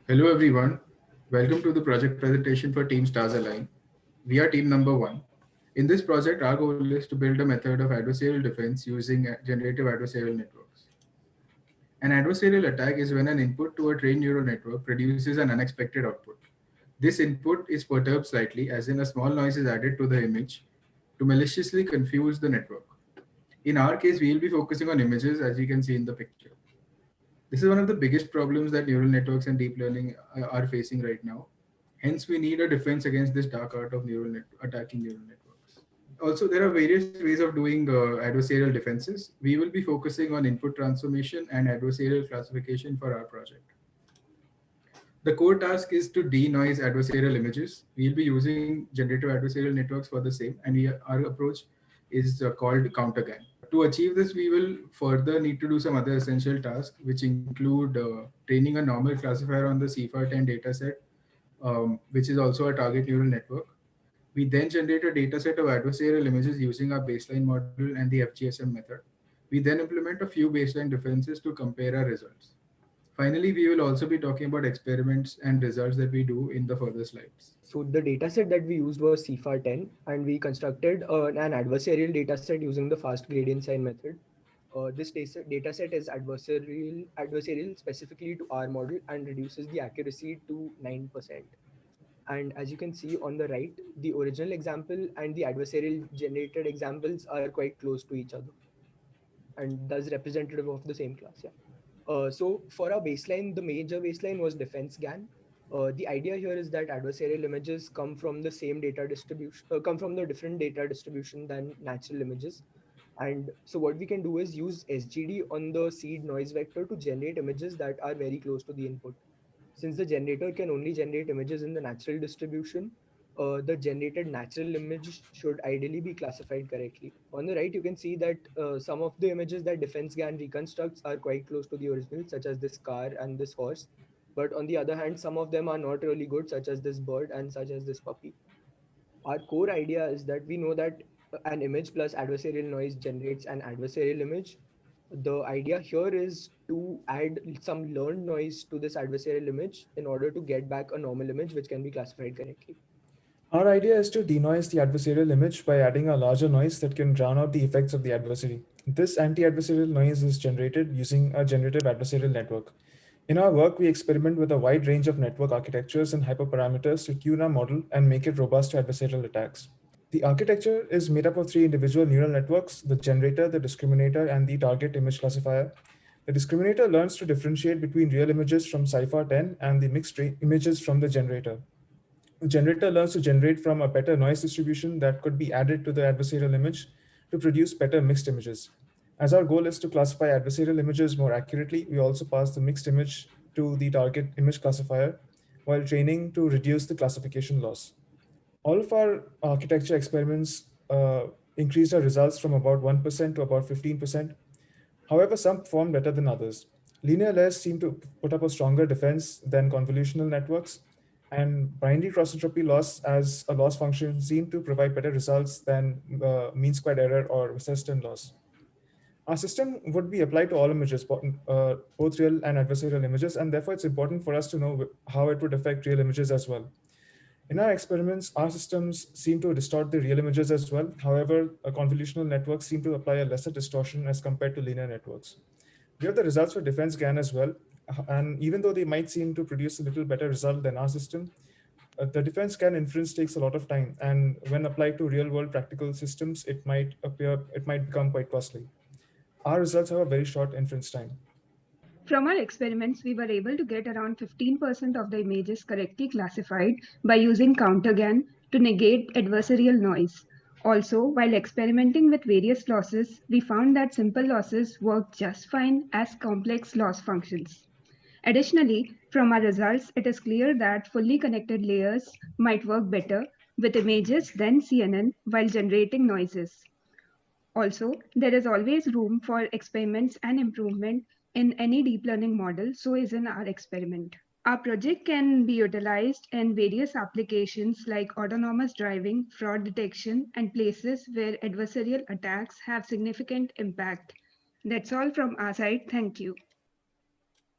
Hello everyone. Welcome to the project presentation for Team Stars Align. We are team number one. In this project, our goal is to build a method of adversarial defense using generative adversarial networks. An adversarial attack is when an input to a trained neural network produces an unexpected output. This input is perturbed slightly, as in a small noise is added to the image to maliciously confuse the network. In our case, we will be focusing on images as you can see in the picture. This is one of the biggest problems that neural networks and deep learning are facing right now. Hence, we need a defense against this dark art of attacking neural networks. Also, there are various ways of doing adversarial defenses. We will be focusing on input transformation and adversarial classification for our project. The core task is to denoise adversarial images. We'll be using generative adversarial networks for the same, and our approach is called CounterGAN. To achieve this, we will further need to do some other essential tasks, which include training a normal classifier on the CIFAR10 dataset, which is also a target neural network. We then generate a dataset of adversarial images using our baseline model and the FGSM method. We then implement a few baseline defenses to compare our results. Finally, we will also be talking about experiments and results that we do in the further slides. So the dataset that we used was CIFAR10, and we constructed an adversarial dataset using the fast gradient sign method. This dataset is adversarial specifically to our model and reduces the accuracy to 9%. And as you can see on the right, the original example and the adversarial generated examples are quite close to each other and thus representative of the same class. Yeah. So for our baseline, the major baseline was defense GAN. The idea here is that adversarial images come from the same data distribution, come from the different data distribution than natural images. And so what we can do is use SGD on the seed noise vector to generate images that are very close to the input. Since the generator can only generate images in the natural distribution, the generated natural image should ideally be classified correctly. On the right, you can see that some of the images that Defense GAN reconstructs are quite close to the original, such as this car and this horse. But on the other hand, some of them are not really good, such as this bird and such as this puppy. Our core idea is that we know that an image plus adversarial noise generates an adversarial image. The idea here is to add some learned noise to this adversarial image in order to get back a normal image which can be classified correctly. Our idea is to denoise the adversarial image by adding a larger noise that can drown out the effects of the adversary. This anti-adversarial noise is generated using a generative adversarial network. In our work, we experiment with a wide range of network architectures and hyperparameters to tune our model and make it robust to adversarial attacks. The architecture is made up of three individual neural networks: the generator, the discriminator, and the target image classifier. The discriminator learns to differentiate between real images from CIFAR10 and the mixed images from the generator. The generator learns to generate from a better noise distribution that could be added to the adversarial image to produce better mixed images. As our goal is to classify adversarial images more accurately, we also pass the mixed image to the target image classifier while training to reduce the classification loss. All of our architecture experiments increased our results from about 1% to about 15%. However, some performed better than others. Linear layers seem to put up a stronger defense than convolutional networks, and binary cross entropy loss as a loss function seemed to provide better results than mean squared error or Weierstrass loss. Our system would be applied to all images, both real and adversarial images, and therefore it's important for us to know how it would affect real images as well. In our experiments, our systems seem to distort the real images as well. However, convolutional networks seem to apply a lesser distortion as compared to linear networks. We have the results for defense GAN as well. And even though they might seem to produce a little better result than our system, the defense GAN inference takes a lot of time. And when applied to real world practical systems, it might become quite costly. Our results have a very short inference time. From our experiments, we were able to get around 15% of the images correctly classified by using CounterGAN to negate adversarial noise. Also, while experimenting with various losses, we found that simple losses work just fine as complex loss functions. Additionally, from our results, it is clear that fully connected layers might work better with images than CNN while generating noises. Also, there is always room for experiments and improvement in any deep learning model, so is in our experiment. Our project can be utilized in various applications like autonomous driving, fraud detection, and places where adversarial attacks have significant impact. That's all from our side. Thank you.